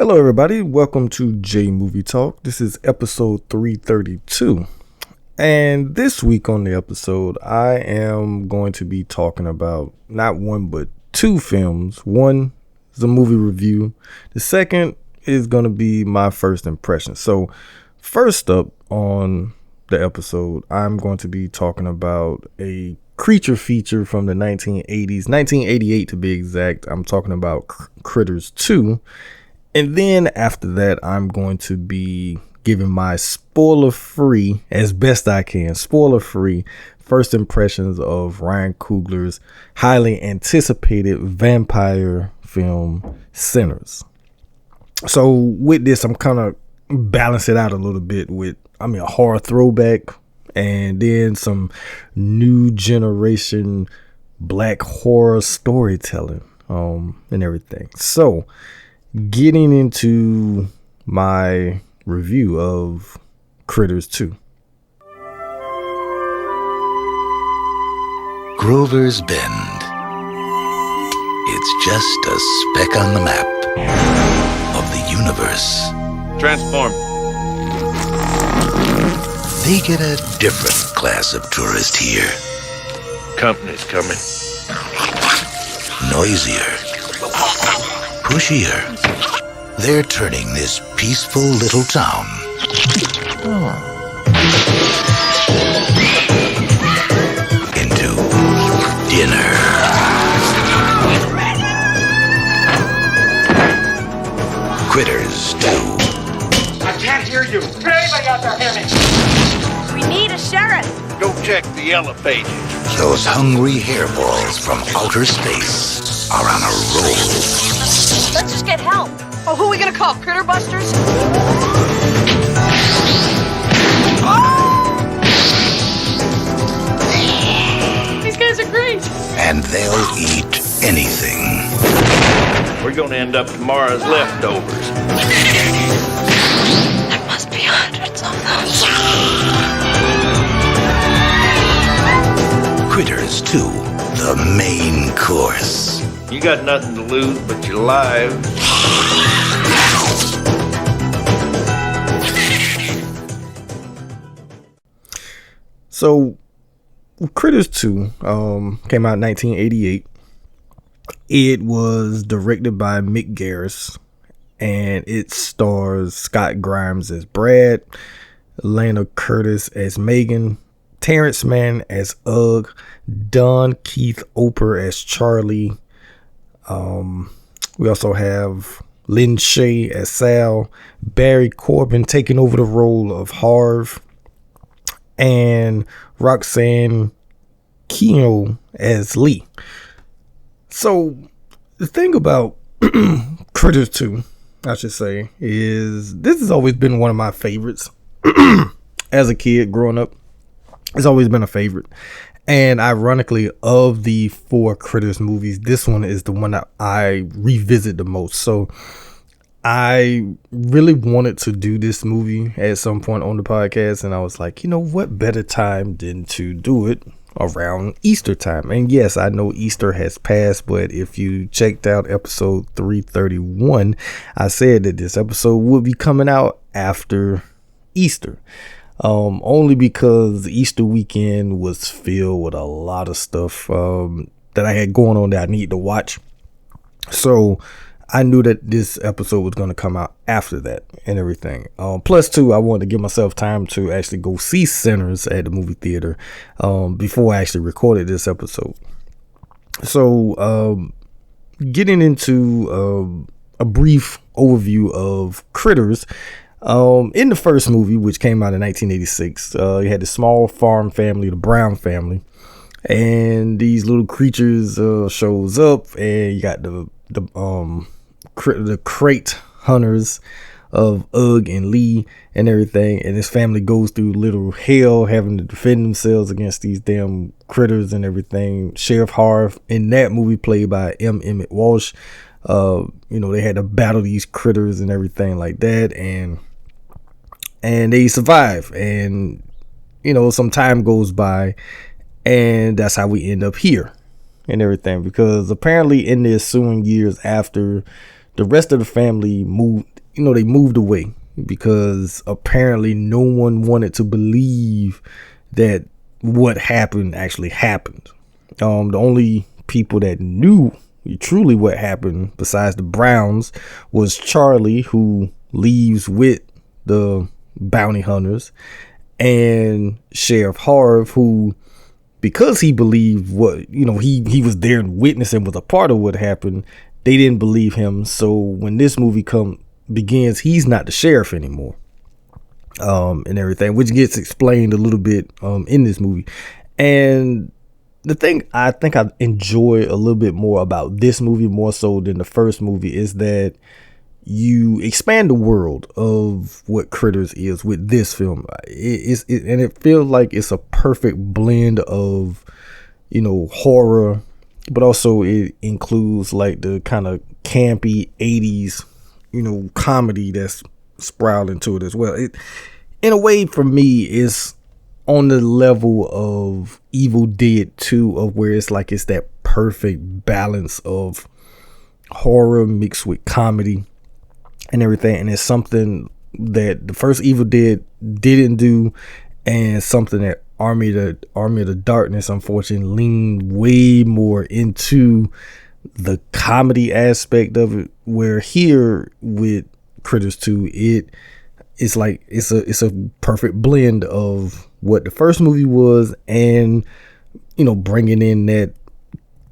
Hello, everybody. Welcome to J Movie Talk. This is episode 332. And this week on the episode, I am going to be talking about not one, but two films. One is a movie review. The second is going to be my first impression. So first up on the episode, I'm going to be talking about a creature feature from the 1980s, 1988 to be exact. I'm talking about Critters 2. And then after that, I'm going to be giving my spoiler-free, as best I can, spoiler-free first impressions of Ryan Coogler's highly anticipated vampire film, Sinners. So with this, I'm kind of balancing it out a little bit with, a horror throwback and then some new generation black horror storytelling and everything. So getting into my review of Critters 2. Grover's Bend. It's just a speck on the map of the universe. Transform. They get a different class of tourist here. Company's coming. Noisier. Pushier. They're turning this peaceful little town into dinner. Critters 2. I can't hear you. Can anybody out there hear me? We need a sheriff. Go check the yellow pages. Those hungry hairballs from outer space are on a roll. Let's just get help. Oh, who are we gonna call? Critter Busters? These guys are great. And they'll eat anything. We're gonna end up tomorrow's leftovers. There must be hundreds of them. Critters 2, the main course. You got nothing to lose but your life. So Critters 2 came out in 1988. It was directed by Mick Garris, and it stars Scott Grimes as Brad, Lana Curtis as Megan, Terrence Mann as Ugg, Don Keith Oper as Charlie. We also have Lynn Shay as Sal, Barry Corbin taking over the role of Harv, and Roxanne Keano as Lee. So the thing about Critters 2, I should say, is this has always been one of my favorites. As a kid growing up, it's always been a favorite. And ironically, of the four Critters movies, this one is the one that I revisit the most. So I really wanted to do this movie at some point on the podcast, and I was like, what better time than to do it around Easter time? And yes, I know Easter has passed, but if you checked out episode 331, I said that this episode would be coming out after Easter. Only because Easter weekend was filled with a lot of stuff that I had going on that I need to watch. So I knew that this episode was going to come out after that and everything. Plus, too, I wanted to give myself time to actually go see Sinners at the movie theater before I actually recorded this episode. So getting into a brief overview of Critters. In the first movie, which came out in 1986, you had the small farm family, the Brown family, and these little creatures shows up, and you got the crate hunters of Ugg and Lee and everything, and his family goes through little hell having to defend themselves against these damn critters and everything. Sheriff Harv in that movie, played by M. Emmett Walsh, they had to battle these critters and everything like that, and they survive, and some time goes by, and that's how we end up here and everything, because apparently in the ensuing years after the rest of the family moved they moved away because apparently no one wanted to believe that what happened actually happened. The only people that knew truly what happened besides the Browns was Charlie, who leaves with the bounty hunters, and Sheriff Harv, who, because he believed what, he was there and witnessed and was a part of what happened, they didn't believe him. So when this movie begins, he's not the sheriff anymore, and everything, which gets explained a little bit in this movie. And the thing I think I enjoy a little bit more about this movie, more so than the first movie, is that you expand the world of what Critters is with this film. And it feels like it's a perfect blend of, horror, but also it includes like the kind of campy 80s, comedy that's sprawled into it as well. It, in a way, for me, is on the level of Evil Dead 2, of where it's that perfect balance of horror mixed with comedy and everything. And it's something that the first Evil Dead didn't do, and something that Army of the Darkness, unfortunately, leaned way more into the comedy aspect of it, where here with Critters 2, it's a perfect blend of what the first movie was, and bringing in that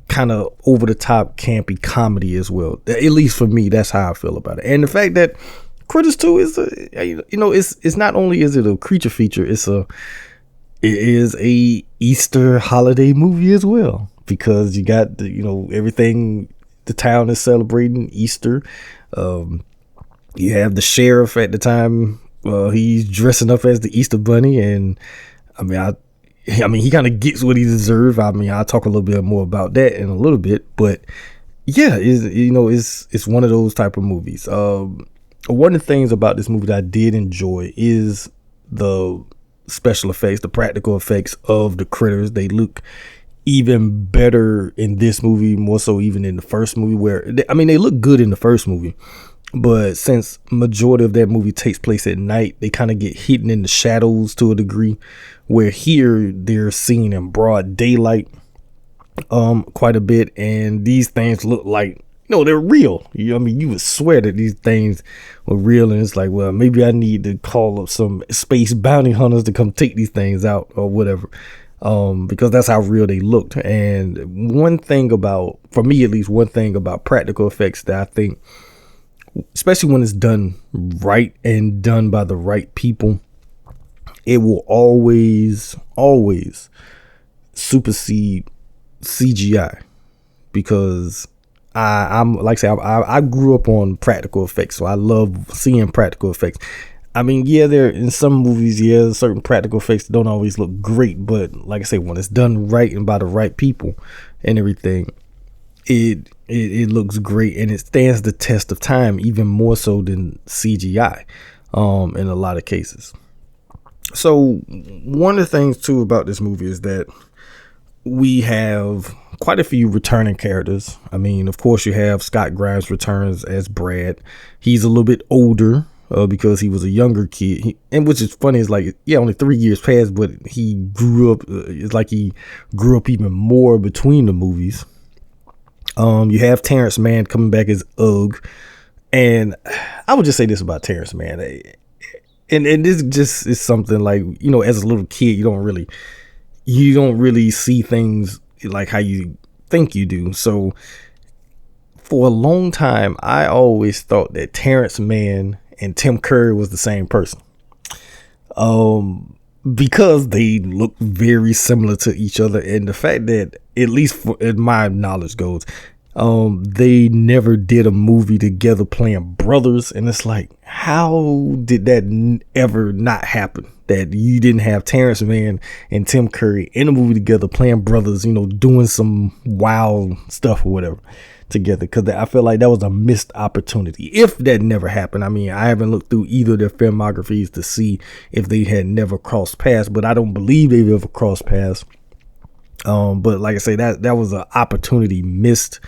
kind of over the top campy comedy as well. At least for me, that's how I feel about it. And the fact that Critters 2 is it's not only is it a creature feature, it is a Easter holiday movie as well, because you got everything, the town is celebrating Easter. You have the sheriff at the time, he's dressing up as the Easter Bunny, and I mean he kind of gets what he deserves. I'll talk a little bit more about that in a little bit, but yeah, it's one of those type of movies. One of the things about this movie that I did enjoy is the special effects, the practical effects of the critters. They look even better in this movie, more so even in the first movie, where they look good in the first movie, but since majority of that movie takes place at night, they kind of get hidden in the shadows to a degree, where here they're seen in broad daylight quite a bit, and these things look like they're real. You would swear that these things were real, and it's like, well, maybe I need to call up some space bounty hunters to come take these things out or whatever, because that's how real they looked. And one thing about practical effects that I think, especially when it's done right and done by the right people, it will always supersede CGI, because I'm like I say, I grew up on practical effects, so I love seeing practical effects. There in some movies, certain practical effects don't always look great, but like I say, when it's done right and by the right people and everything, it looks great, and it stands the test of time even more so than CGI in a lot of cases. So one of the things too about this movie is that we have quite a few returning characters. Of course, you have Scott Grimes returns as Brad. He's a little bit older because he was a younger kid, and which is funny, is only 3 years passed, but he grew up. It's like he grew up even more between the movies. You have Terrence Mann coming back as Ugg, and I would just say this about Terrence Mann, and this just is something like, as a little kid, you don't really see things like how you think you do. So for a long time, I always thought that Terrence Mann and Tim Curry was the same person, because they look very similar to each other. And the fact that, at least in my knowledge goes, they never did a movie together playing brothers, and it's like, how did that ever not happen, that you didn't have Terrence Mann and Tim Curry in a movie together playing brothers, doing some wild stuff or whatever together? Because I feel like that was a missed opportunity if that never happened. I haven't looked through either of their filmographies to see if they had never crossed paths, but I don't believe they've ever crossed paths. But like I say, that was an opportunity missed.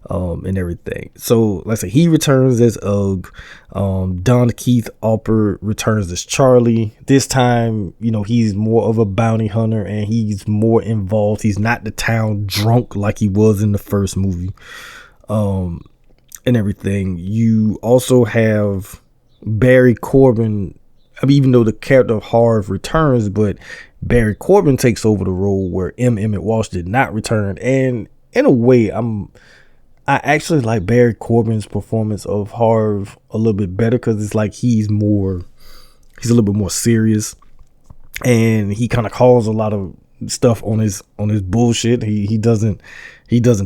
and everything. So let's say he returns as Ugg. Don Keith Alper returns as Charlie. This time, he's more of a bounty hunter and he's more involved. He's not the town drunk like he was in the first movie, and everything. You also have Barry Corbin. I mean, even though the character of Harv returns, but Barry Corbin takes over the role where Emmett Walsh did not return. And in a way, I actually like Barry Corbin's performance of Harv a little bit better, because it's like he's a little bit more serious, and he kind of calls a lot of stuff on his bullshit. He doesn't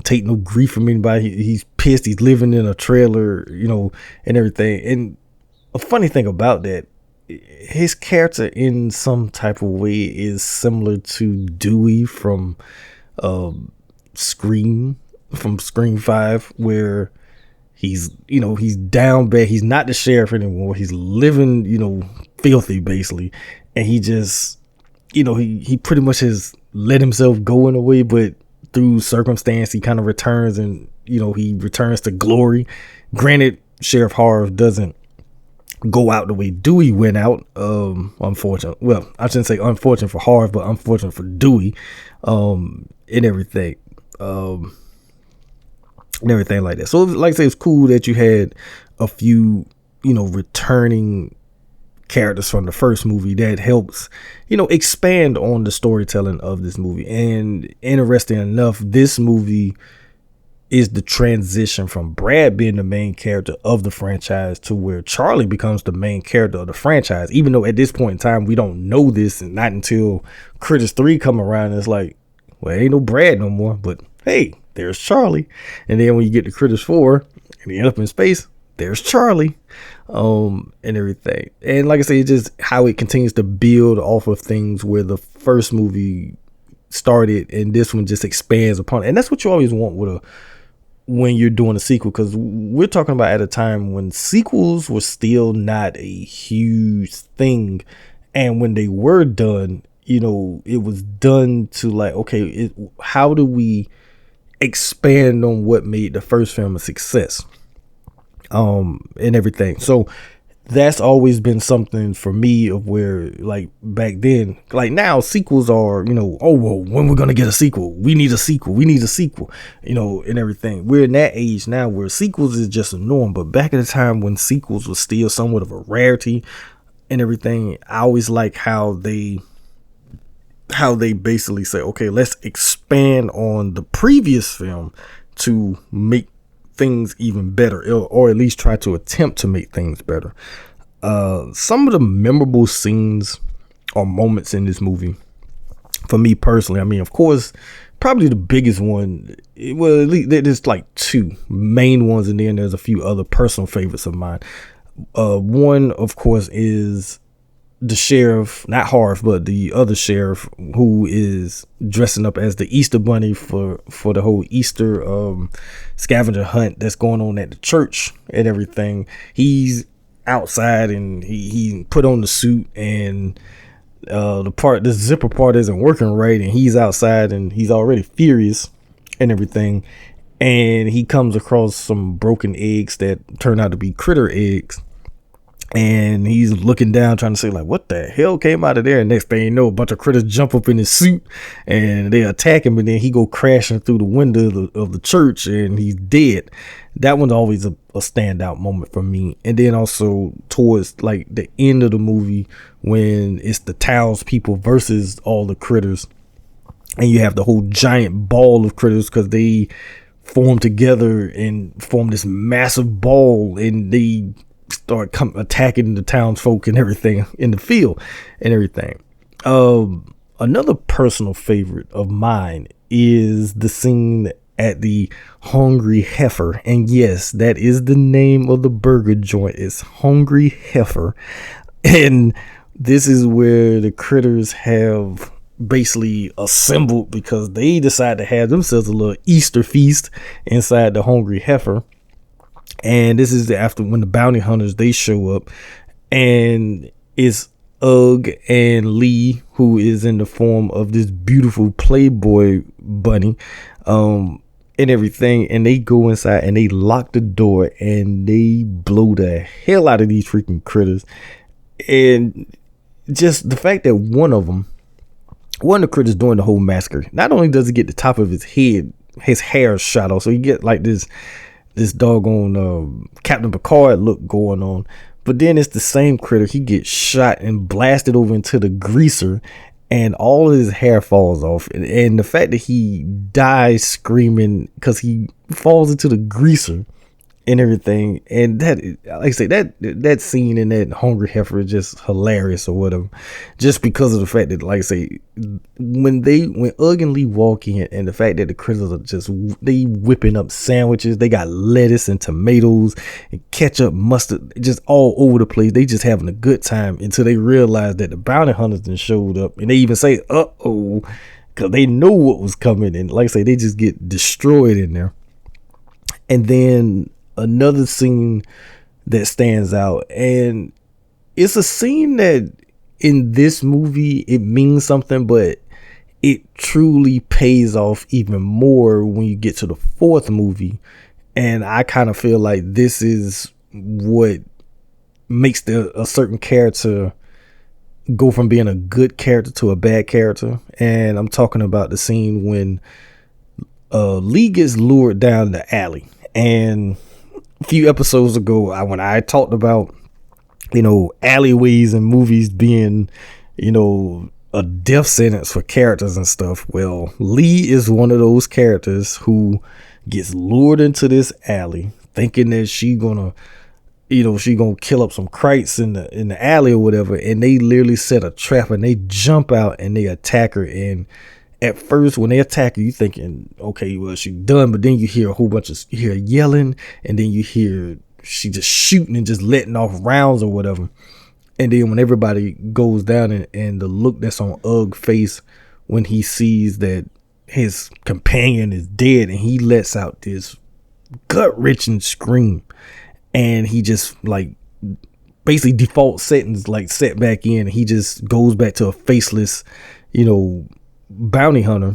take no grief from anybody. He's pissed. He's living in a trailer, and everything. And a funny thing about that, his character in some type of way is similar to Dewey from Scream 5, where he's down bad. He's not the sheriff anymore. He's living, filthy basically. And he just, he pretty much has let himself go in a way, but through circumstance, he kind of returns, and, he returns to glory. Granted, Sheriff Harv doesn't go out the way Dewey went out. Unfortunate. Well, I shouldn't say unfortunate for Harv, but unfortunate for Dewey, and everything. And everything like that. So, like I say, it's cool that you had a few, returning characters from the first movie that helps, expand on the storytelling of this movie. And interesting enough, this movie is the transition from Brad being the main character of the franchise to where Charlie becomes the main character of the franchise. Even though at this point in time, we don't know this, and not until Critters 3 come around, and it's like, well, ain't no Brad no more, but hey, there's Charlie. And then when you get to Critters 4 and you end up in space, there's Charlie, and everything. And like I say, it's just how it continues to build off of things where the first movie started, and this one just expands upon it. And that's what you always want when you're doing a sequel, because we're talking about at a time when sequels were still not a huge thing. And when they were done, it was done to like, okay, how do we expand on what made the first film a success, and everything. So that's always been something for me, of where, like, back then, like now sequels are, oh, well, when we're gonna get a sequel, we need a sequel, and everything. We're in that age now where sequels is just a norm. But back at the time when sequels was still somewhat of a rarity and everything, I always like how they basically say, okay, let's expand on the previous film to make things even better, or at least try to attempt to make things better. Some of the memorable scenes or moments in this movie, for me personally, I mean, of course, probably the biggest one, well, at least there's like two main ones, and then there's a few other personal favorites of mine. One, of course, is the sheriff, not Harv, but the other sheriff, who is dressing up as the Easter Bunny for the whole Easter scavenger hunt that's going on at the church and everything. He's outside, and he put on the suit, and the zipper part isn't working right, and he's outside, and he's already furious and everything. And he comes across some broken eggs that turn out to be critter eggs. And he's looking down, trying to say, like, what the hell came out of there? And next thing you know, a bunch of critters jump up in his suit and they attack him. And then he go crashing through the window of the church, and he's dead. That one's always a standout moment for me. And then also towards like the end of the movie, when it's the townspeople versus all the critters, and you have the whole giant ball of critters, because they form together and form this massive ball, and they start attacking the townsfolk and everything in the field and everything. Another personal favorite of mine is the scene at the Hungry Heifer. And yes, that is the name of the burger joint. It's Hungry Heifer. And this is where the critters have basically assembled, because they decide to have themselves a little Easter feast inside the Hungry Heifer. And this is after when the bounty hunters, they show up, and it's Ugg and Lee, who is in the form of this beautiful Playboy bunny. and everything, and they go inside and they lock the door and they blow the hell out of these freaking critters. And just the fact that one of the critters during the whole massacre, not only does he get the top of his head, his hair shot off, so you get like this doggone Captain Picard look going on, but then it's the same critter, he gets shot and blasted over into the greaser, and all of his hair falls off. And the fact that he dies screaming because he falls into the greaser and everything, and that, like I say, that scene in that hungry heifer is just hilarious or whatever, just because of the fact that, like I say, when Ugg and Lee walk in, and the fact that the critters are just, they whipping up sandwiches, they got lettuce and tomatoes and ketchup, mustard, just all over the place. They just having a good time until they realize that the bounty hunters done showed up, and they even say uh-oh, because they know what was coming, and like I say, they just get destroyed in there. And then another scene that stands out, and it's a scene that in this movie it means something, but it truly pays off even more when you get to the fourth movie. And I kind of feel like this is what makes a certain character go from being a good character to a bad character. And I'm talking about the scene when Lee gets lured down the alley. And a few episodes ago, when I talked about, alleyways and movies being, a death sentence for characters and stuff. Well, Lee is one of those characters who gets lured into this alley thinking that she gonna kill up some Krites in the alley or whatever. And they literally set a trap and they jump out and they attack her. And at first, when they attack you, thinking, okay, well, she's done. But then you hear a whole bunch of, you hear yelling, and then you hear she just shooting and just letting off rounds or whatever. And then when everybody goes down, and the look that's on Ugg's face when he sees that his companion is dead, and he lets out this gut-wrenching scream, and he just like basically default settings like set back in, and he just goes back to a faceless, bounty hunter,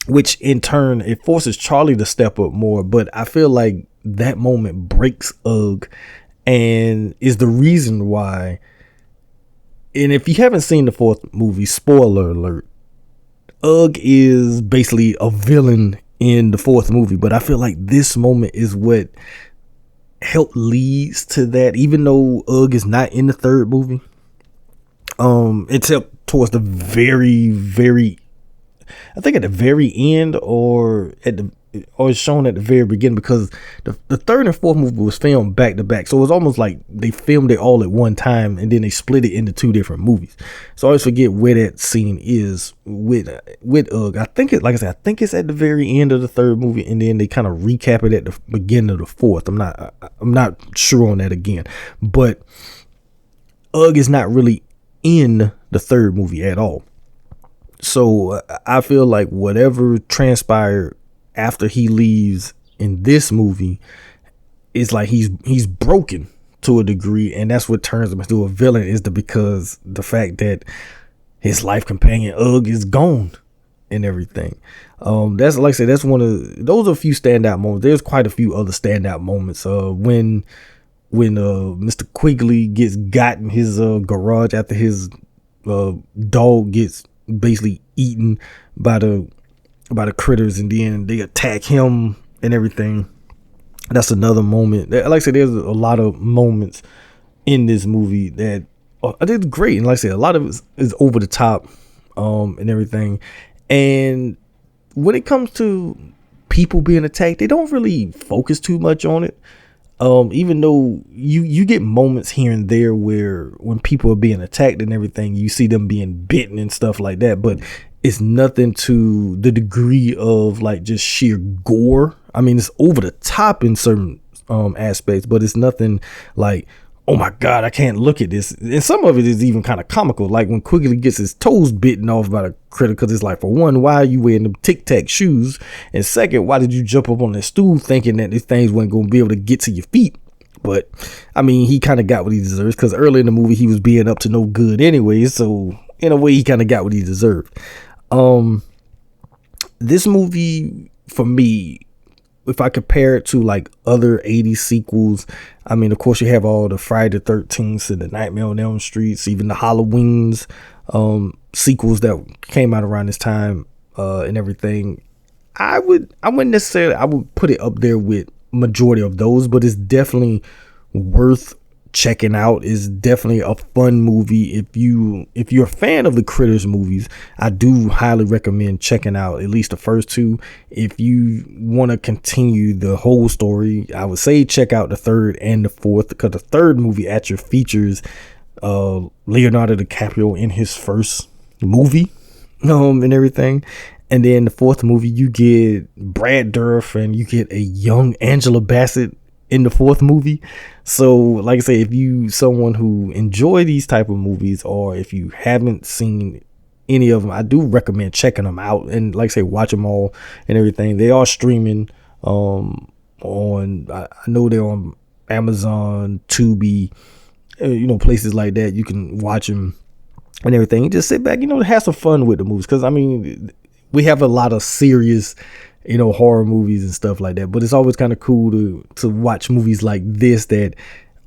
which in turn it forces Charlie to step up more. But I feel like that moment breaks Ugg and is the reason why. And if you haven't seen the fourth movie, spoiler alert, Ugg is basically a villain in the fourth movie. But I feel like this moment is what helped leads to that, even though Ugg is not in the third movie. It's helped towards the very, very, I think at the very end, or it's shown at the very beginning, because the third and fourth movie was filmed back to back. So it was almost like they filmed it all at one time and then they split it into two different movies. So I always forget where that scene is with Ugg. I think it's at the very end of the third movie, and then they kind of recap it at the beginning of the fourth. I'm not sure on that again, but Ugg is not really in the third movie at all. So I feel like whatever transpired after he leaves in this movie is like he's broken to a degree, and that's what turns him into a villain, is because the fact that his life companion Ugg is gone and everything. That's like I said, that's those are a few standout moments. There's quite a few other standout moments. When Mr. Quigley gets got in his garage after his dog gets basically eaten by the critters, and then they attack him and everything. That's another moment. Like I said, there's a lot of moments in this movie that I did great, and like I said, a lot of it is over the top and everything. And when it comes to people being attacked, they don't really focus too much on it. Even though you get moments here and there where when people are being attacked and everything, you see them being bitten and stuff like that, but it's nothing to the degree of like just sheer gore. I mean, it's over the top in certain aspects, but it's nothing like, oh my God, I can't look at this. And some of it is even kind of comical, like when Quigley gets his toes bitten off by the critter, because it's like, for one, why are you wearing them Tic Tac shoes? And second, why did you jump up on that stool thinking that these things weren't going to be able to get to your feet? But I mean, he kind of got what he deserves, because early in the movie he was being up to no good anyway, so in a way he kind of got what he deserved. This movie for me if I compare it to like other 80s sequels, I mean, of course you have all the Friday the 13th and the Nightmare on Elm Streets, even the Halloweens sequels that came out around this time and everything. I wouldn't necessarily, I would put it up there with majority of those, but it's definitely worth checking out. Is definitely a fun movie. If you're a fan of the Critters movies, I do highly recommend checking out at least the first two. If you want to continue the whole story, I would say check out the third and the fourth, because the third movie actually features Leonardo DiCaprio in his first movie and everything. And then the fourth movie, you get Brad Dourif and you get a young Angela Bassett in the fourth movie. So like I say, if you someone who enjoy these type of movies, or if you haven't seen any of them, I do recommend checking them out. And like I say, watch them all and everything. They are streaming on, I know they're on Amazon, Tubi, places like that. You can watch them and everything. You just sit back, have some fun with the movies. Because I mean, we have a lot of serious horror movies and stuff like that, but it's always kind of cool to watch movies like this that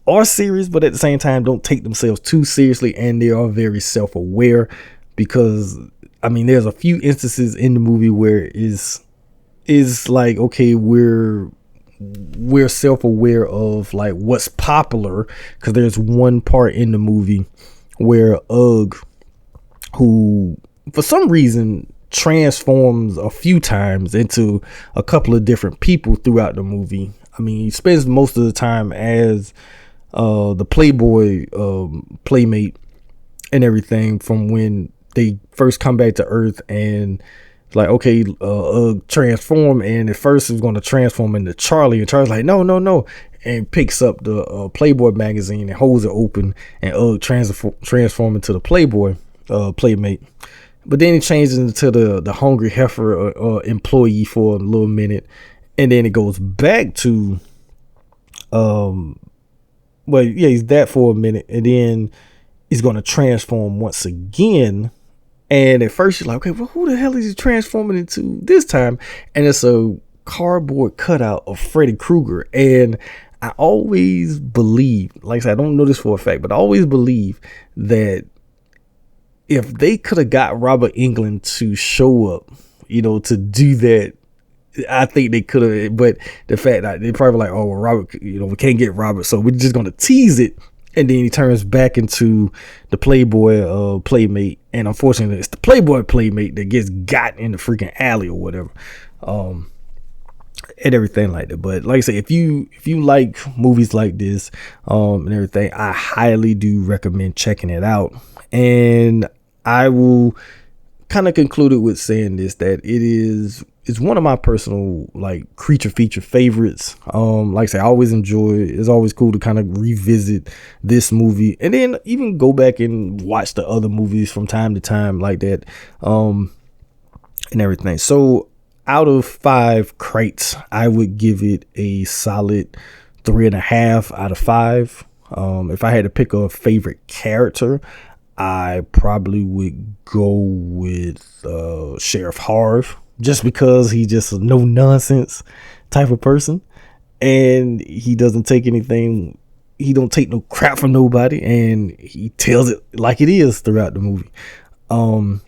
are serious, but at the same time don't take themselves too seriously, and they are very self-aware. Because I mean, there's a few instances in the movie where is like, okay, we're self-aware of like what's popular, because there's one part in the movie where Ugg, who for some reason transforms a few times into a couple of different people throughout the movie. I mean, he spends most of the time as the Playboy playmate and everything, from when they first come back to Earth, and like, okay, transform, and at first he was going to transform into Charlie, and Charlie's like, no, and picks up the Playboy magazine and holds it open, and transform into the Playboy playmate. But then he changes into the hungry heifer employee for a little minute, and then it goes back to he's that for a minute, and then he's going to transform once again. And at first you're like, okay, well, who the hell is he transforming into this time? And it's a cardboard cutout of Freddy Krueger. And I always believe, like I said, I don't know this for a fact, but I always believe that if they could have got Robert Englund to show up, to do that, I think they could have. But the fact that they probably like, oh, well, Robert, we can't get Robert, so we're just going to tease it. And then he turns back into the Playboy playmate. And unfortunately, it's the Playboy playmate that gets got in the freaking alley or whatever. And everything like that. But like I say, if you like movies like this and everything, I highly do recommend checking it out. And I will kind of conclude it with saying this, that it's one of my personal like creature feature favorites. Like I say, I always enjoy it. It's always cool to kind of revisit this movie, and then even go back and watch the other movies from time to time like that, and everything. So out of 5 crates, I would give it a solid 3.5 out of 5. If I had to pick a favorite character, I probably would go with Sheriff Harv, just because he's just a no nonsense type of person, and he doesn't take anything. He don't take no crap from nobody, and he tells it like it is throughout the movie, and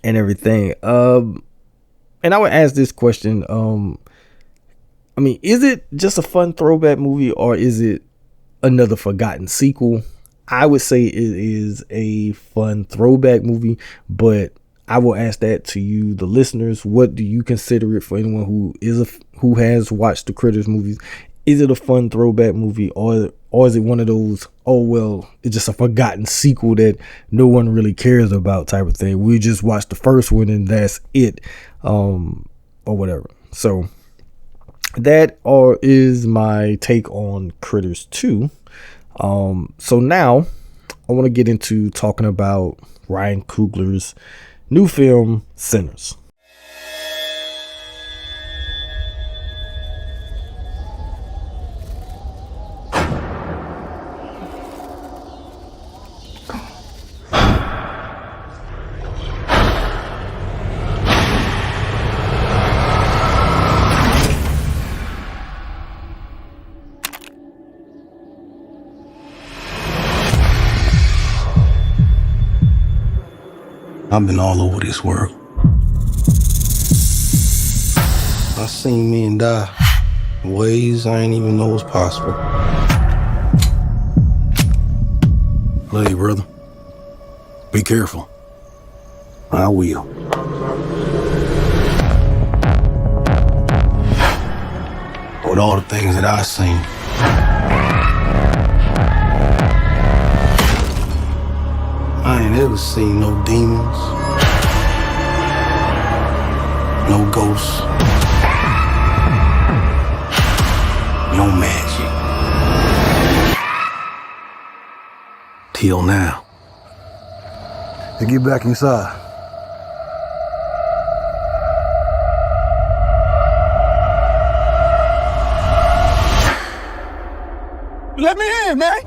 everything. And I would ask this question: I mean, is it just a fun throwback movie, or is it another forgotten sequel? I would say it is a fun throwback movie, but I will ask that to you, the listeners. What do you consider it for anyone who has watched the Critters movies? Is it a fun throwback movie, or is it one of those, oh well, it's just a forgotten sequel that no one really cares about type of thing? We just watched the first one and that's it, or whatever. So that is my take on Critters 2. So now I want to get into talking about Ryan Coogler's new film, Sinners. I've been all over this world. I seen men die in ways I ain't even know was possible. Love you, brother. Be careful. I will. With all the things that I've seen, I ain't ever seen no demons, no ghosts, no magic. Till now. Now get back inside. Let me in, man.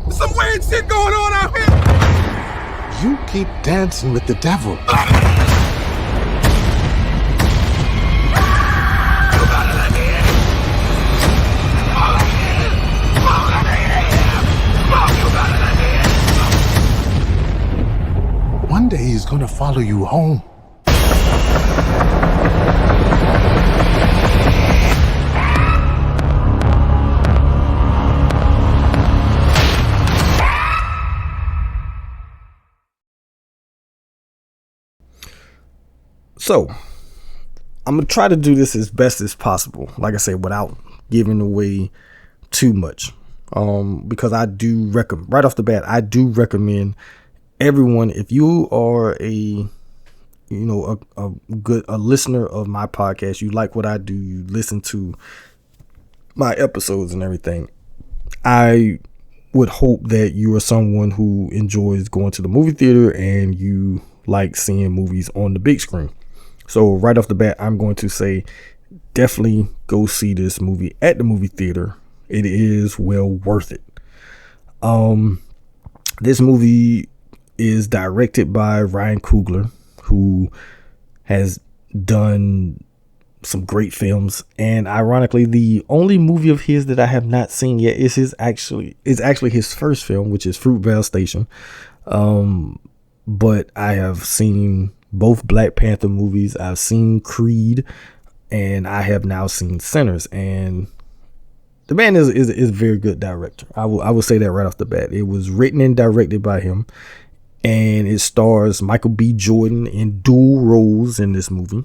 There's some weird shit going on out here. You keep dancing with the devil. One day he's gonna follow you home. So, I'm going to try to do this as best as possible. Like I said, without giving away too much. Because I do recommend, right off the bat, I do recommend everyone, if you are a listener of my podcast, you like what I do, you listen to my episodes and everything, I would hope that you are someone who enjoys going to the movie theater and you like seeing movies on the big screen. So right off the bat, I'm going to say definitely go see this movie at the movie theater. It is well worth it. This movie is directed by Ryan Coogler, who has done some great films, and ironically, the only movie of his that I have not seen yet is actually his first film, which is Fruitvale Station. But I have seen both Black Panther movies. I've seen Creed, and I have now seen Sinners. And the man is a very good director. I will say that right off the bat. It was written and directed by him, and it stars Michael B. Jordan in dual roles in this movie.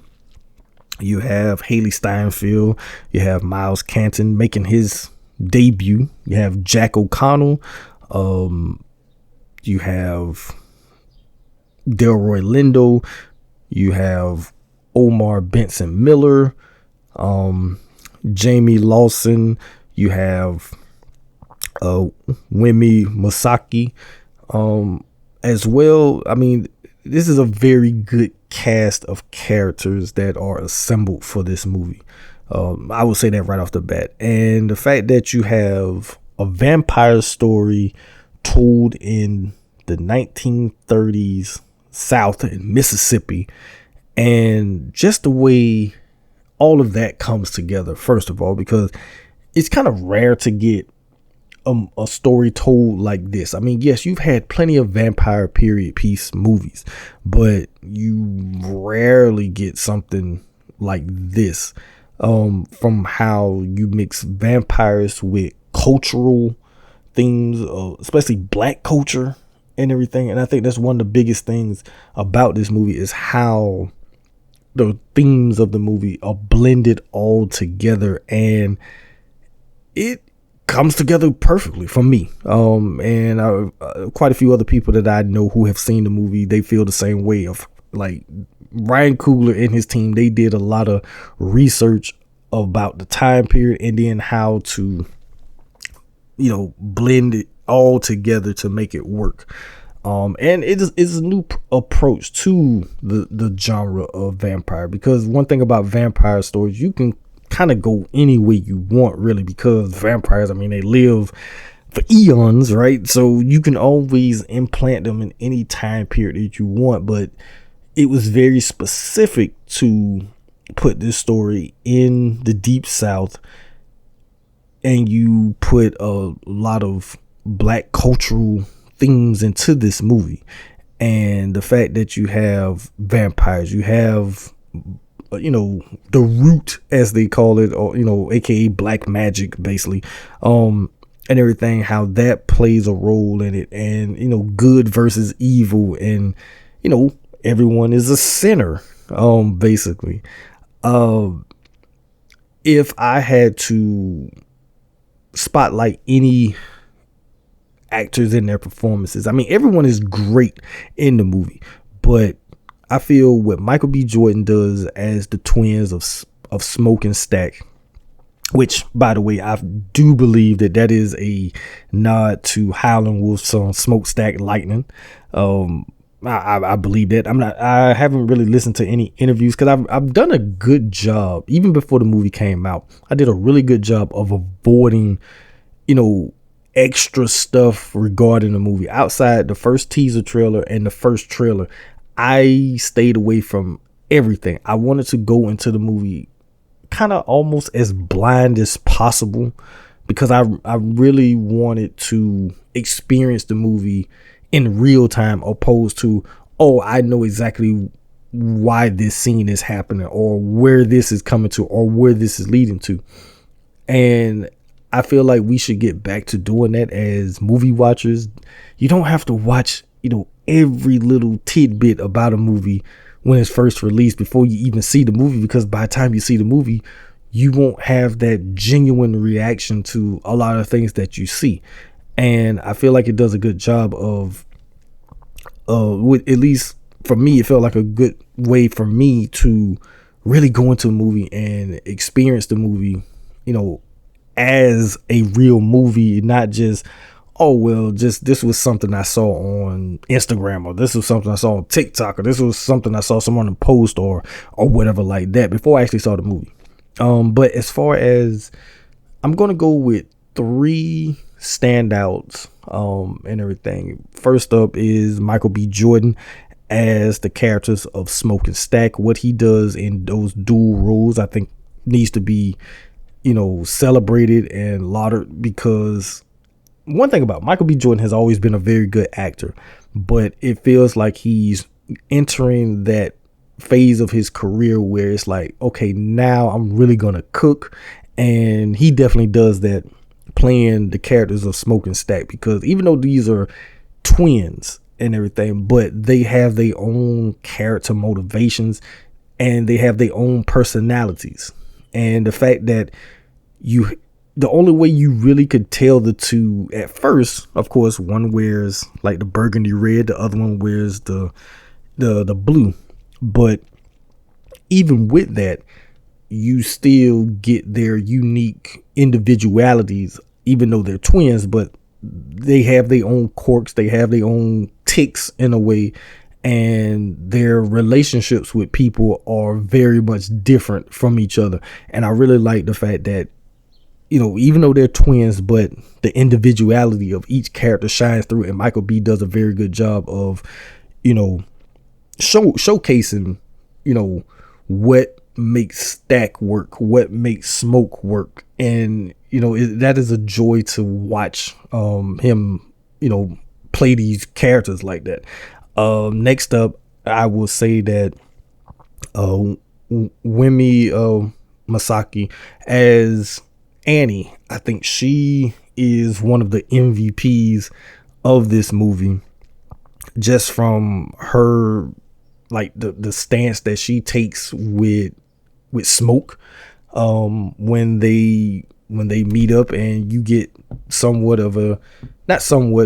You have Haley Steinfeld, you have Miles Canton making his debut, you have Jack O'Connell, you have Delroy Lindo, you have Omar Benson Miller, Jamie Lawson, you have Wemi Masaki as well. I mean, this is a very good cast of characters that are assembled for this movie. I would say that right off the bat. And the fact that you have a vampire story told in the 1930s South in Mississippi, and just the way all of that comes together, first of all, because it's kind of rare to get a story told like this. I mean, yes, you've had plenty of vampire period piece movies, but you rarely get something like this, from how you mix vampires with cultural themes, especially black culture and everything. And I think that's one of the biggest things about this movie is how the themes of the movie are blended all together, and it comes together perfectly for me. And quite a few other people that I know who have seen the movie, they feel the same way. Of like Ryan Coogler and his team, they did a lot of research about the time period and then how to, blend it all together to make it work. And it's a new approach to the genre of vampire, because one thing about vampire stories, you can kind of go any way you want, really, because vampires, I mean, they live for eons, right? So you can always implant them in any time period that you want, but it was very specific to put this story in the Deep South, and you put a lot of black cultural themes into this movie. And the fact that you have vampires, you have, the root, as they call it, or, aka black magic, basically, and everything, how that plays a role in it, and, good versus evil, and, everyone is a sinner, basically. If I had to spotlight any actors in their performances, I mean, everyone is great in the movie, but I feel what Michael B. Jordan does as the twins of Smoke and Stack, which, by the way, I do believe that is a nod to Howlin' Wolf's song Smokestack Lightning. I believe that. I haven't really listened to any interviews because I've done a good job, even before the movie came out. I did a really good job of avoiding, extra stuff regarding the movie. Outside the first teaser trailer and the first trailer, I stayed away from everything. I wanted to go into the movie kind of almost as blind as possible, because I really wanted to experience the movie in real time, opposed to, I know exactly why this scene is happening, or where this is coming to, or where this is leading to. And I feel like we should get back to doing that as movie watchers. You don't have to watch, every little tidbit about a movie when it's first released before you even see the movie, because by the time you see the movie, you won't have that genuine reaction to a lot of things that you see. And I feel like it does a good job of, at least for me, it felt like a good way for me to really go into a movie and experience the movie, as a real movie, not just, this was something I saw on Instagram, or this was something I saw on TikTok, or this was something I saw someone post, or whatever like that, before I actually saw the movie. But as far as, I'm going to go with 3 standouts, and everything. First up is Michael B. Jordan as the characters of Smoke and Stack. What he does in those dual roles, I think, needs to be, celebrated and lauded, because one thing about Michael B. Jordan has always been a very good actor, but it feels like he's entering that phase of his career where it's like, okay, now I'm really gonna cook. And he definitely does that playing the characters of Smoke and Stack, because even though these are twins and everything, but they have their own character motivations and they have their own personalities. And the fact that the only way you really could tell the two at first, of course, one wears like the burgundy red, the other one wears the blue. But even with that, you still get their unique individualities, even though they're twins, but they have their own quirks, they have their own ticks in a way, and their relationships with people are very much different from each other. And I really like the fact that, even though they're twins, but the individuality of each character shines through, and Michael B does a very good job of, showcasing, what makes Stack work, what makes Smoke work. And, that is a joy to watch him, play these characters like that. Next up, I will say that Wemi Masaki as Annie, I think she is one of the MVPs of this movie, just from her, like the stance that she takes with Smoke, when they meet up, and you get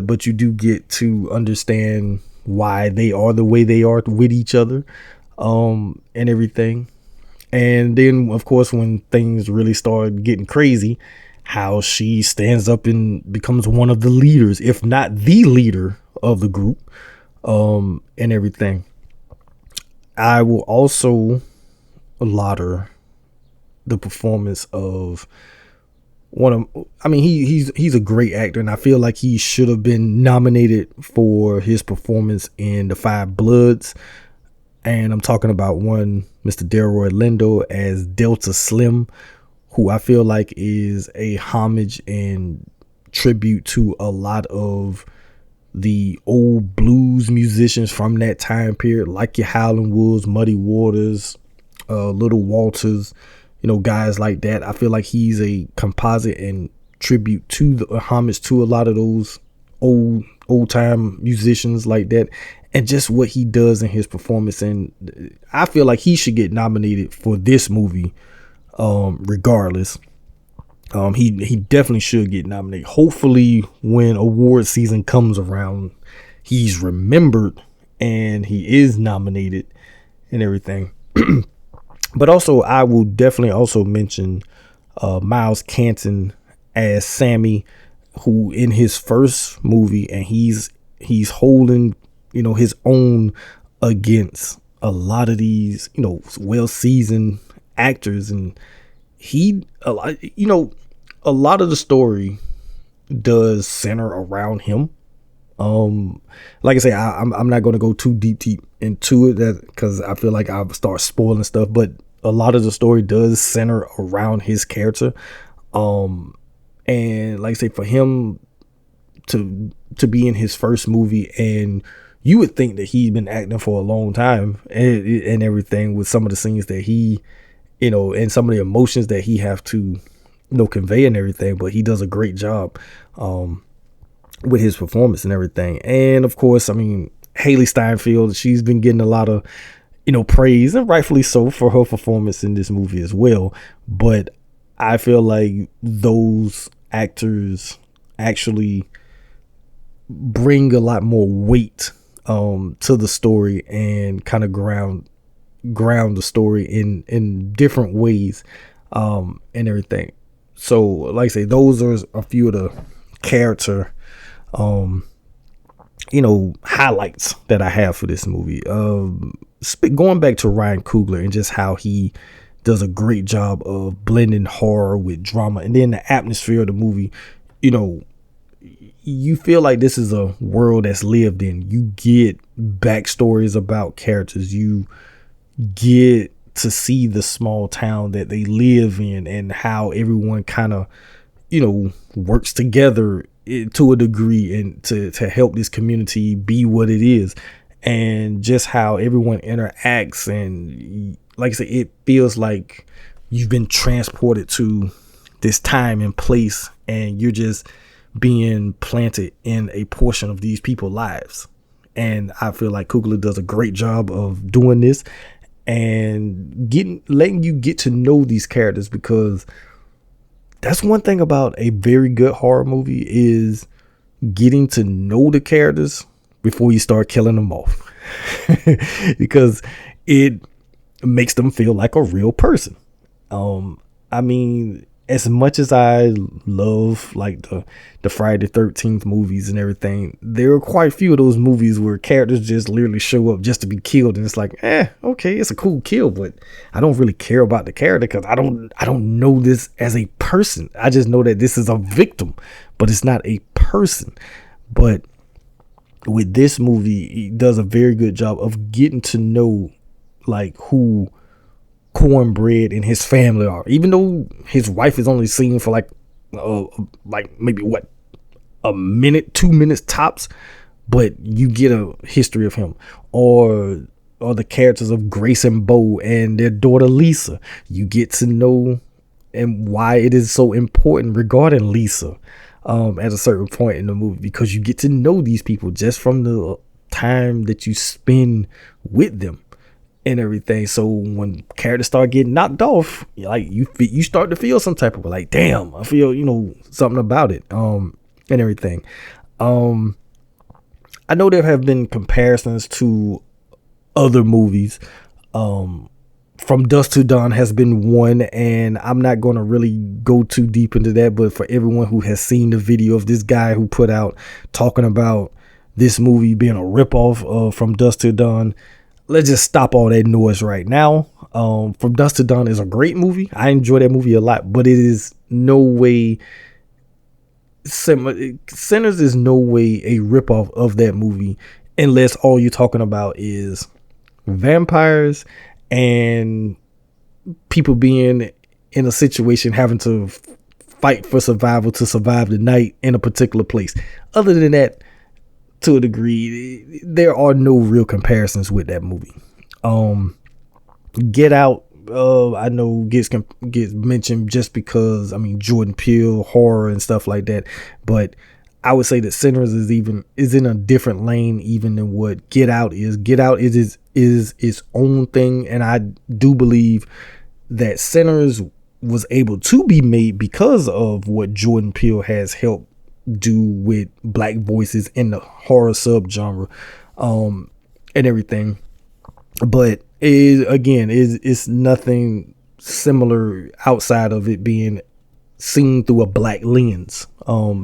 but you do get to understand why they are the way they are with each other, and everything. And then, of course, when things really start getting crazy, how she stands up and becomes one of the leaders, if not the leader of the group, and everything. I will also laud the performance of he's a great actor, and I feel like he should have been nominated for his performance in The Five Bloods. And I'm talking about one, Mr. Delroy Lindo as Delta Slim, who I feel like is a homage and tribute to a lot of the old blues musicians from that time period, like your Howlin' Wolves, Muddy Waters, Little Walters, guys like that. I feel like he's a composite and tribute to the homage to a lot of those old time musicians like that, and just what he does in his performance. And I feel like he should get nominated for this movie, regardless. He definitely should get nominated. Hopefully when award season comes around, he's remembered and he is nominated and everything. But also, I will definitely also mention Miles Canton as Sammy, who in his first movie, and he's holding his own against a lot of these well-seasoned actors, and a lot of the story does center around him. Like I say, I'm not going to go too deep into it, because I feel like I'll start spoiling stuff, but a lot of the story does center around his character. And like I say, for him to be in his first movie, and you would think that he's been acting for a long time and everything, with some of the scenes that he, and some of the emotions that he have to, convey and everything, but he does a great job with his performance and everything. And of course, I mean, Haley Steinfeld, she's been getting a lot of, praise, and rightfully so, for her performance in this movie as well. But I feel like those actors actually bring a lot more weight to the story, and kind of ground the story in different ways, and everything. So like I say, those are a few of the character highlights that I have for this movie. Going back to Ryan Coogler and just how he does a great job of blending horror with drama, and then the atmosphere of the movie. You feel like this is a world that's lived in. You get backstories about characters. You get to see the small town that they live in, and how everyone kind of, works together to a degree, and to help this community be what it is, and just how everyone interacts. And like I said, it feels like you've been transported to this time and place, and you're just being planted in a portion of these people's lives. And I feel like Coogler does a great job of doing this, and letting you get to know these characters, because that's one thing about a very good horror movie, is getting to know the characters before you start killing them off. Because it makes them feel like a real person. I mean, as much as I love like the Friday the 13th movies and everything, there are quite a few of those movies where characters just literally show up just to be killed, and it's like, okay, it's a cool kill, but I don't really care about the character, because I don't know this as a person. I just know that this is a victim, but it's not a person. But with this movie, he does a very good job of getting to know like who Cornbread and his family are, even though his wife is only seen for like maybe a minute, 2 minutes tops, but you get a history of him. Or the characters of Grace and Bo and their daughter Lisa. You get to know and why it is so important regarding Lisa at a certain point in the movie, because you get to know these people just from the time that you spend with them and everything. So when characters start getting knocked off, like you start to feel some type of like, damn, I feel something about it and everything. I know there have been comparisons to other movies. From Dusk to Dawn has been one, and I'm not going to really go too deep into that, but for everyone who has seen the video of this guy who put out talking about this movie being a ripoff of From Dusk to Dawn, let's just stop all that noise right now. From Dusk to Dawn is a great movie. I enjoy that movie a lot, but it is no way Sinners is no way a ripoff of that movie, unless all you're talking about is vampires and people being in a situation having to fight for survival to survive the night in a particular place. Other than that, to a degree. There are no real comparisons with that movie. Get Out, I know gets mentioned just because, I mean, Jordan Peele, horror and stuff like that, but I would say that Sinners is in a different lane even than what Get Out is. Get Out is its own thing, and I do believe that Sinners was able to be made because of what Jordan Peele has helped do with black voices in the horror subgenre, and everything. But it's nothing similar outside of it being seen through a black lens,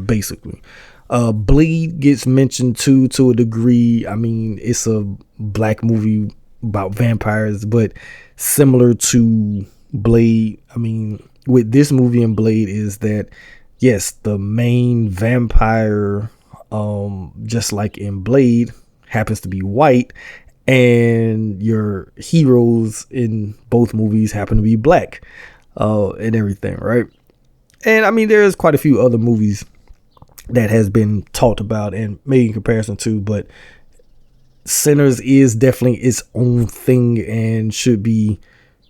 basically. Bleed gets mentioned too, to a degree. I mean, it's a black movie about vampires, but similar to Blade. I mean, with this movie and Blade is that, yes, the main vampire, just like in Blade, happens to be white, and your heroes in both movies happen to be black, and everything, right? And I mean, there's quite a few other movies that has been talked about and made in comparison to, but Sinners is definitely its own thing and should be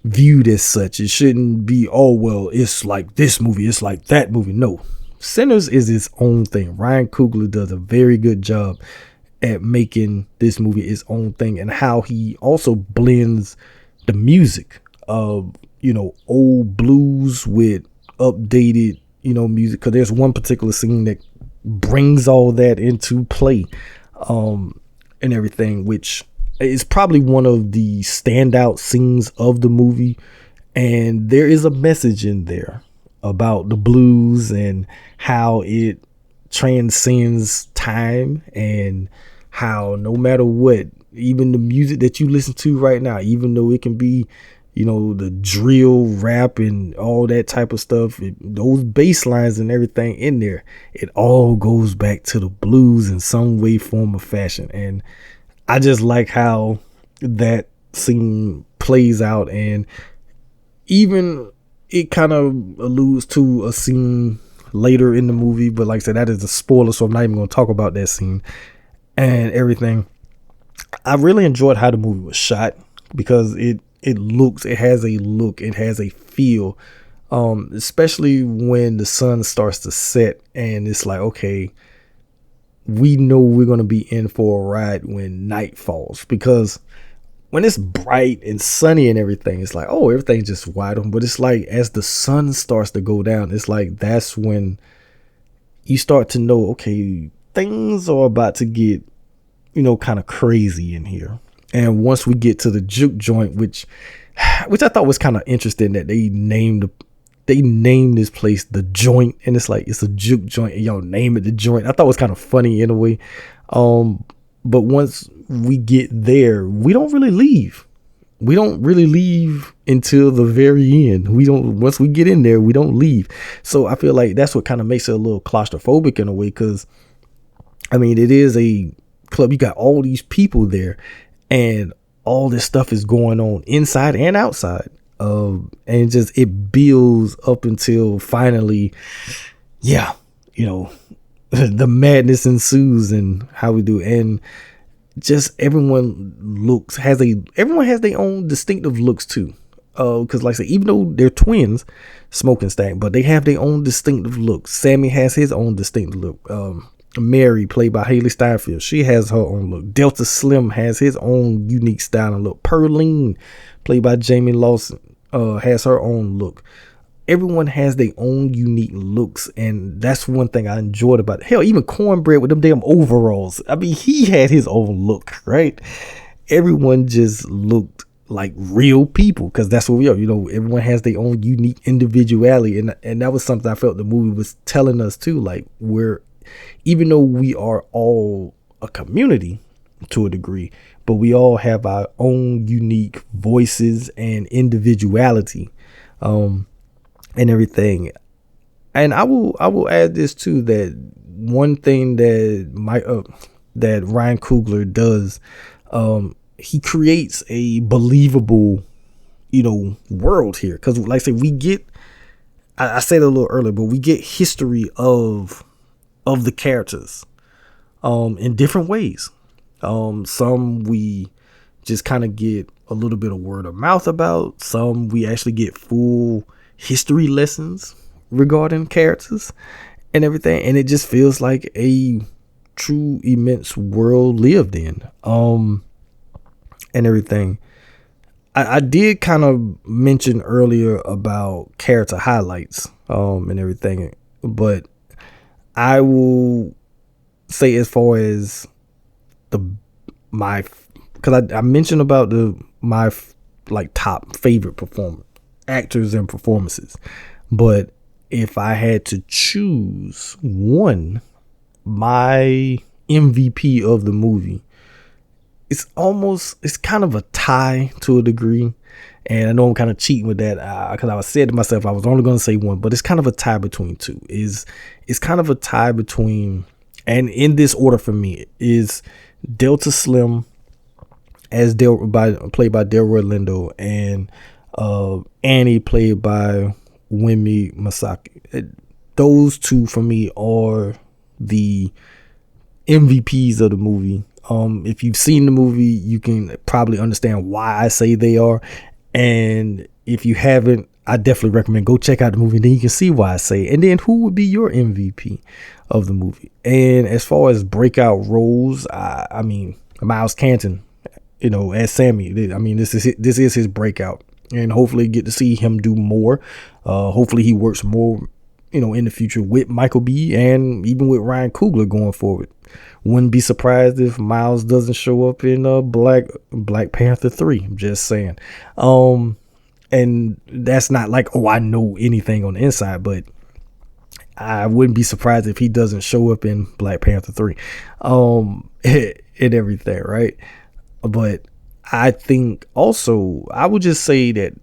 viewed as such. It shouldn't be, oh well, it's like this movie, it's like that movie. No, Sinners is its own thing. Ryan Coogler does a very good job at making this movie its own thing, and how he also blends the music of, you know, old blues with updated, you know, music, because there's one particular scene that brings all that into play, and everything, which is probably one of the standout scenes of the movie. And there is a message in there about the blues and how it transcends time, and how no matter what, even the music that you listen to right now, even though it can be, you know, the drill rap and all that type of stuff, those bass lines and everything in there, it all goes back to the blues in some way, form, or fashion. And I just like how that scene plays out, and even it kind of alludes to a scene later in the movie, but like I said, that is a spoiler, so I'm not even going to talk about that scene and everything. I really enjoyed how the movie was shot, because it has a look, it has a feel, especially when the sun starts to set, and it's like, okay, we know we're going to be in for a ride when night falls, because when it's bright and sunny and everything, it's like, oh, everything's just wide open. But it's like, as the sun starts to go down, it's like, that's when you start to know, okay, things are about to get, you know, kind of crazy in here. And once we get to the juke joint, which I thought was kind of interesting, that they named this place The Joint, and it's like, it's a juke joint and y'all name it The Joint. I thought it was kind of funny in a way. But once we get there, we don't really leave. We don't really leave until the very end. Once we get in there, we don't leave. So I feel like that's what kind of makes it a little claustrophobic in a way, because I mean, it is a club. You got all these people there, and all this stuff is going on inside and outside. And it builds up until finally, yeah, you know, the madness ensues and how we do. And just everyone has their own distinctive looks too. Because like I said, even though they're twins, Smoke and Stack, but they have their own distinctive looks. Sammy has his own distinctive look. Mary, played by Haley Steinfeld, she has her own look. Delta Slim has his own unique style and look. Pearline, played by Jamie Lawson, has her own look. Everyone has their own unique looks, and that's one thing I enjoyed about it. Hell, even Cornbread with them damn overalls, I mean, he had his own look, right? Everyone just looked like real people, because that's what we are. You know, everyone has their own unique individuality, and that was something I felt the movie was telling us too. Like, even though we are all a community to a degree, but we all have our own unique voices and individuality, and everything. And I will add this too, that one thing that Ryan Coogler does, he creates a believable, you know, world here. Because like I said, I said it a little earlier, but we get history of the characters. in different ways. Some we just kind of get a little bit of word of mouth about. Some we actually get full history lessons regarding characters and everything. And it just feels like a true immense world lived in, and everything. I did kind of mention earlier about character highlights, and everything, but I will say as far as because I mentioned about my like top favorite actors and performances, but if I had to choose one, my MVP of the movie, it's kind of a tie to a degree. And I know I'm kind of cheating with that because I said to myself I was only going to say one, but it's kind of a tie between two. It's kind of a tie between, and in this order for me, is Delta Slim as played by Delroy Lindo, and Annie played by Wemi Masaki. Those two for me are the MVPs of the movie. If you've seen the movie, you can probably understand why I say they are. And if you haven't, I definitely recommend go check out the movie. Then you can see why I say it. And then who would be your MVP of the movie? And as far as breakout roles, I mean, Miles Canton, as Sammy. I mean, this is his breakout, and hopefully get to see him do more. Hopefully he works more, in the future with Michael B. and even with Ryan Coogler going forward. Wouldn't be surprised if Miles doesn't show up in Black Panther 3. I'm just saying. And that's not like, I know anything on the inside, but I wouldn't be surprised if he doesn't show up in Black Panther 3. And everything, right? But I think also, I would just say that,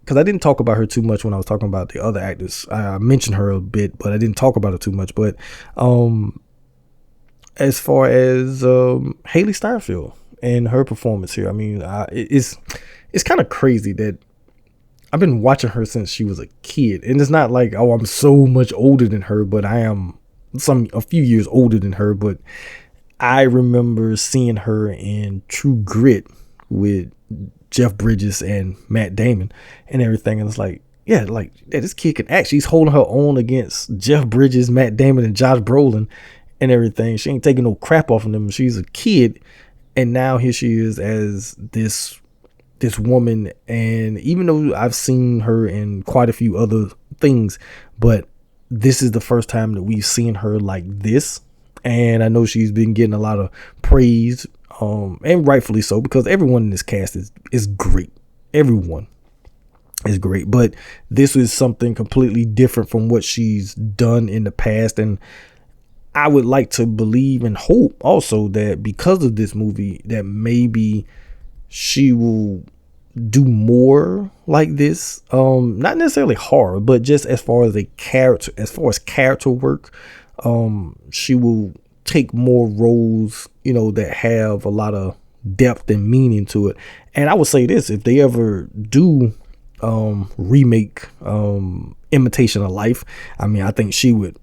because I didn't talk about her too much when I was talking about the other actors. I mentioned her a bit, but I didn't talk about her too much. But as far as Haley Steinfeld and her performance here, I mean, it's kind of crazy that I've been watching her since she was a kid. And it's not like, I'm so much older than her, but I am a few years older than her. But I remember seeing her in True Grit with Jeff Bridges and Matt Damon and everything. And it's like, this kid can act. She's holding her own against Jeff Bridges, Matt Damon, and Josh Brolin and everything. She ain't taking no crap off of them. She's a kid. And now here she is as this woman. And even though I've seen her in quite a few other things, but this is the first time that we've seen her like this. And I know she's been getting a lot of praise, and rightfully so, because everyone in this cast is great. Everyone is great, but this is something completely different from what she's done in the past. And I would like to believe and hope also that because of this movie, that maybe she will do more like this. Not necessarily horror, but just as far as character work, she will take more roles, that have a lot of depth and meaning to it. And I would say this, if they ever do remake Imitation of Life, I mean, I think she would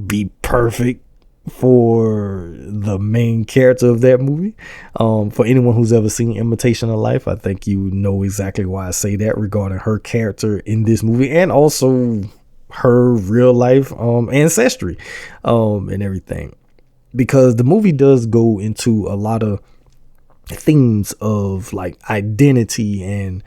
be perfect for the main character of that movie. For anyone who's ever seen Imitation of Life, I think you know exactly why I say that regarding her character in this movie, and also her real life ancestry and everything, because the movie does go into a lot of themes of like identity and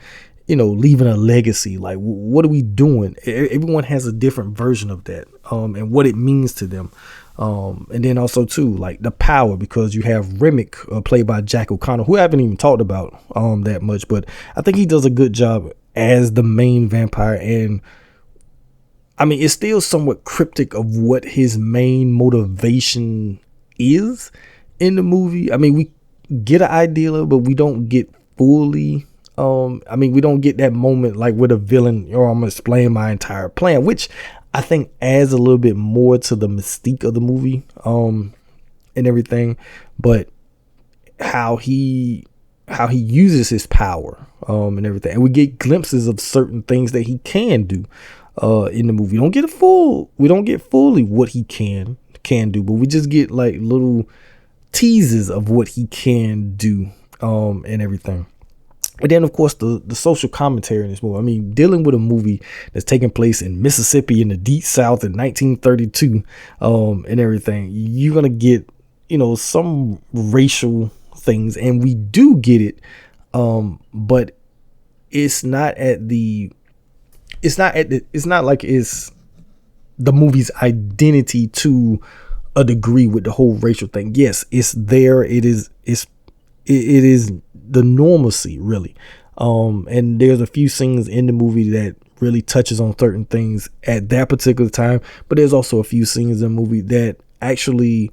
leaving a legacy. Like, what are we doing? Everyone has a different version of that, and what it means to them. And then also too, like the power, because you have Remick, played by Jack O'Connell, who I haven't even talked about that much, but I think he does a good job as the main vampire. And I mean, it's still somewhat cryptic of what his main motivation is in the movie. I mean, we get an idea of it, but we don't get fully. We don't get that moment like with a villain, or I'm gonna explain my entire plan, which I think adds a little bit more to the mystique of the movie, and everything. But how he uses his power, and everything, and we get glimpses of certain things that he can do in the movie. We don't get fully what he can, can do, but we just get like little teases of what he can do, and everything. And then, of course, the social commentary in this movie. I mean, dealing with a movie that's taking place in Mississippi in the Deep South in 1932, and everything, you're gonna get, some racial things, and we do get it, but it's not like it's the movie's identity to a degree with the whole racial thing. Yes, it's there. It is the normalcy, really. And there's a few scenes in the movie that really touches on certain things at that particular time, but there's also a few scenes in the movie that actually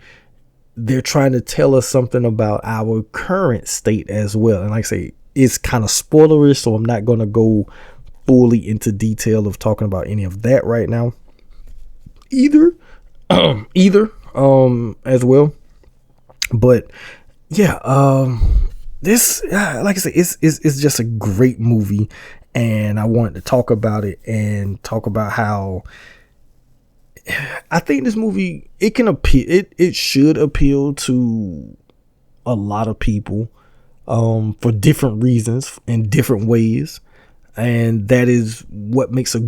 they're trying to tell us something about our current state as well. And like I say, it's kind of spoilerish, so I'm not going to go fully into detail of talking about any of that right now either as well. But yeah, this, like I said, it's just a great movie, and I wanted to talk about it and talk about how I think this movie, it can appeal, it should appeal to a lot of people, for different reasons in different ways, and that is what makes a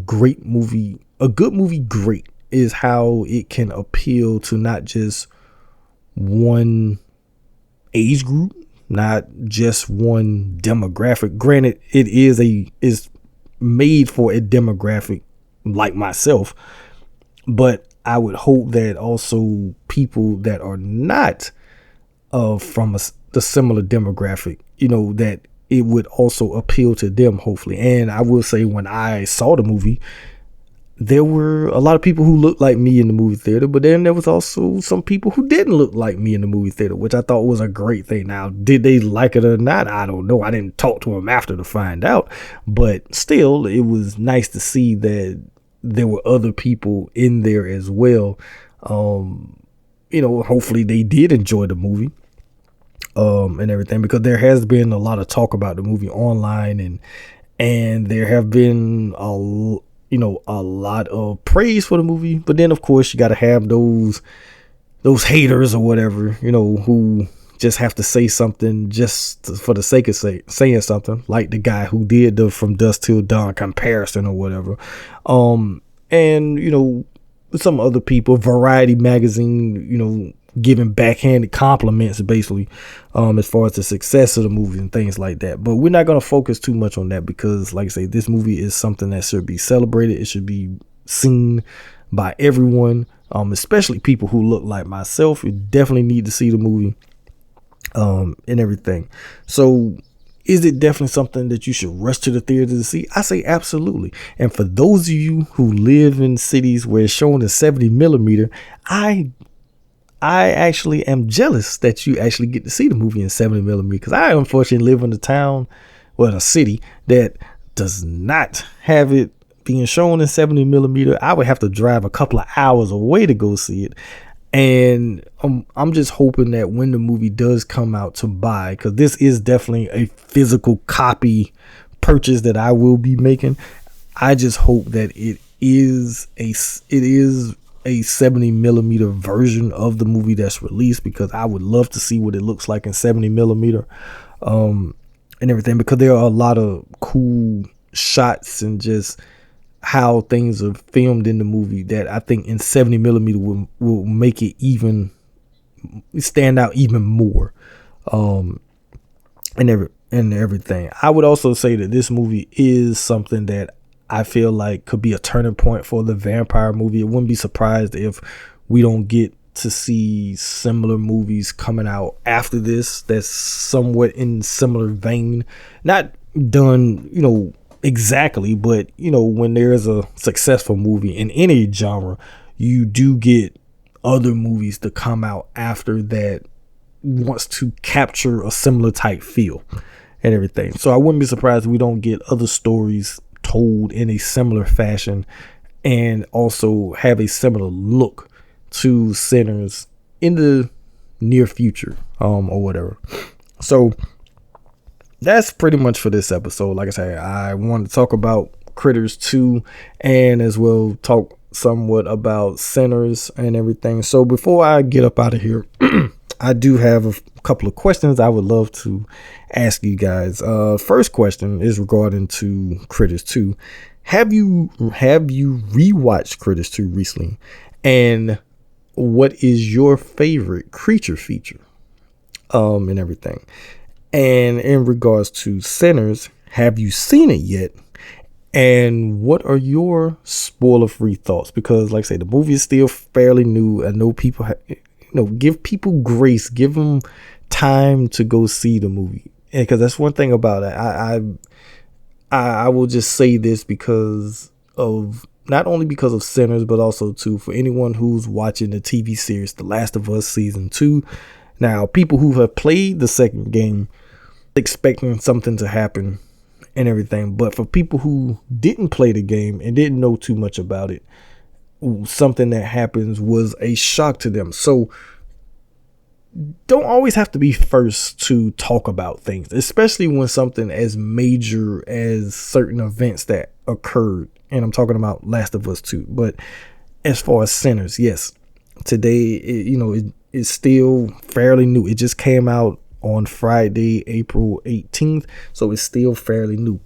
great movie, a good movie, great, is how it can appeal to not just one age group, not just one demographic. Granted, it is made for a demographic like myself, but I would hope that also people that are not from the similar demographic, that it would also appeal to them, hopefully. And I will say, when I saw the movie, there were a lot of people who looked like me in the movie theater, but then there was also some people who didn't look like me in the movie theater, which I thought was a great thing. Now, did they like it or not? I don't know. I didn't talk to them after to find out, but still, it was nice to see that there were other people in there as well. Hopefully they did enjoy the movie, and everything, because there has been a lot of talk about the movie online, and there have been a lot of praise for the movie. But then, of course, you got to have those haters or whatever, who just have to say something just for the sake of saying something, like the guy who did the From Dusk Till Dawn comparison or whatever. And some other people, Variety magazine, giving backhanded compliments basically, as far as the success of the movie and things like that. But we're not going to focus too much on that, because like I say, this movie is something that should be celebrated. It should be seen by everyone, especially people who look like myself. You definitely need to see the movie, and everything. So is it definitely something that you should rush to the theater to see? I say absolutely. And for those of you who live in cities where it's shown in 70 millimeter, I actually am jealous that you actually get to see the movie in 70 millimeter, because I unfortunately live in a city that does not have it being shown in 70 millimeter. I would have to drive a couple of hours away to go see it. And I'm just hoping that when the movie does come out to buy, because this is definitely a physical copy purchase that I will be making, I just hope that it is a 70 millimeter version of the movie that's released, because I would love to see what it looks like in 70 millimeter, and everything, because there are a lot of cool shots and just how things are filmed in the movie that I think in 70 millimeter will make it even stand out even more, and everything. I would also say that this movie is something that I feel like could be a turning point for the vampire movie. It wouldn't be surprised if we don't get to see similar movies coming out after this that's somewhat in similar vein, not done exactly, but when there's a successful movie in any genre, you do get other movies to come out after that wants to capture a similar type feel and everything. So I wouldn't be surprised if we don't get other stories told in a similar fashion, and also have a similar look to Sinners in the near future, or whatever. So that's pretty much for this episode. Like I said, I wanted to talk about Critters 2, and as well talk somewhat about Sinners and everything. So before I get up out of here, I do have a couple of questions I would love to ask you guys. First question is regarding to Critters 2. Have you rewatched Critters 2 recently? And what is your favorite creature feature? And everything. And in regards to Sinners, have you seen it yet? And what are your spoiler-free thoughts? Because, like I say, the movie is still fairly new. I know people, give people grace, give them time to go see the movie. And because that's one thing about it. I will just say this because of not only because of Sinners, but also too for anyone who's watching the TV series The Last of Us season 2. Now, people who have played the second game expecting something to happen and everything, but for people who didn't play the game and didn't know too much about it, something that happens was a shock to them. So don't always have to be first to talk about things, especially when something as major as certain events that occurred. And I'm talking about Last of Us 2. But as far as Sinners, yes, today, it's still fairly new. It just came out on Friday, April 18th. So it's still fairly new.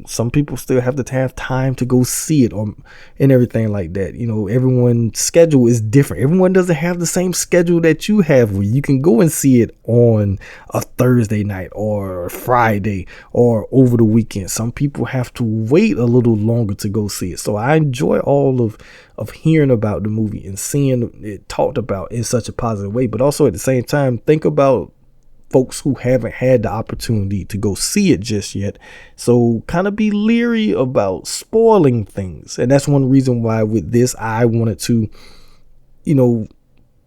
Some people still have to have time to go see it and everything like that. Everyone's schedule is different. Everyone doesn't have the same schedule that you have where you can go and see it on a Thursday night or Friday or over the weekend. Some people have to wait a little longer to go see it. So I enjoy all of hearing about the movie and seeing it talked about in such a positive way. But also at the same time, think about folks who haven't had the opportunity to go see it just yet. So kind of be leery about spoiling things. And that's one reason why with this, I wanted to,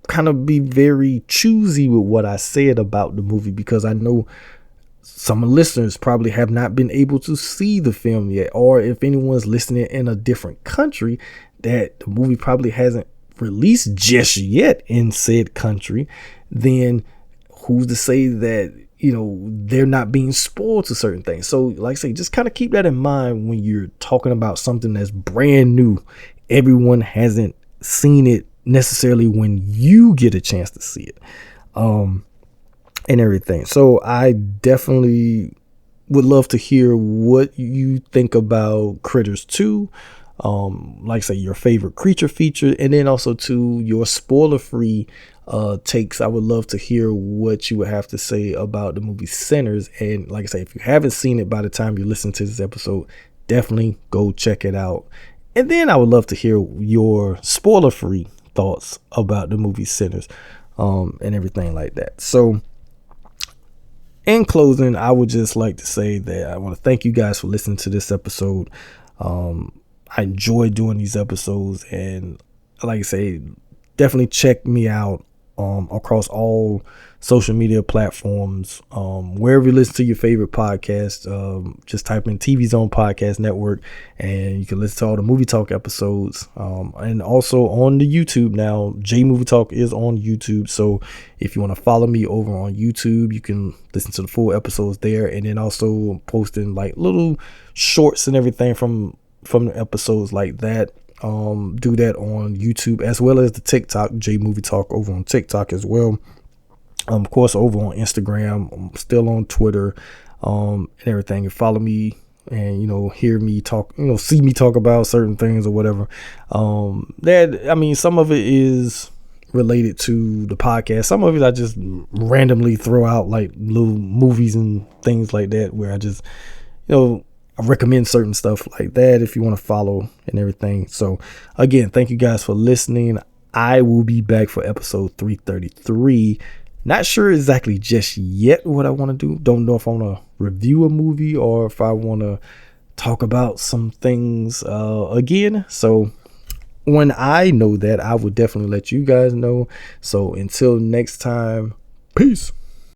kind of be very choosy with what I said about the movie, because I know some listeners probably have not been able to see the film yet. Or if anyone's listening in a different country, that the movie probably hasn't released just yet in said country, then who's to say that, they're not being spoiled to certain things. So like I say, just kind of keep that in mind when you're talking about something that's brand new. Everyone hasn't seen it necessarily when you get a chance to see it, and everything. So I definitely would love to hear what you think about Critters 2. Like I say, your favorite creature feature, and then also to your spoiler-free takes. I would love to hear what you would have to say about the movie Sinners. And like I say, if you haven't seen it by the time you listen to this episode, definitely go check it out. And then I would love to hear your spoiler-free thoughts about the movie Sinners, and everything like that. So in closing, I would just like to say that I want to thank you guys for listening to this episode. I enjoy doing these episodes, and like I say, definitely check me out across all social media platforms, wherever you listen to your favorite podcast. Just type in TV Zone Podcast Network, and you can listen to all the Movie Talk episodes, and also on the YouTube now. J Movie Talk is on YouTube, so if you want to follow me over on YouTube, you can listen to the full episodes there, and then also posting like little shorts and everything from the episodes like that. Do that on YouTube as well as the TikTok, J Movie Talk over on TikTok as well. Of course, over on Instagram, I'm still on Twitter, and everything. And follow me and, hear me talk, see me talk about certain things or whatever. Some of it is related to the podcast. Some of it I just randomly throw out like little movies and things like that where I just, I recommend certain stuff like that if you want to follow and everything. So again, thank you guys for listening. I will be back for episode 333. Not sure exactly just yet what I want to do. Don't know if I want to review a movie or if I want to talk about some things again. So when I know that, I will definitely let you guys know. So until next time, peace.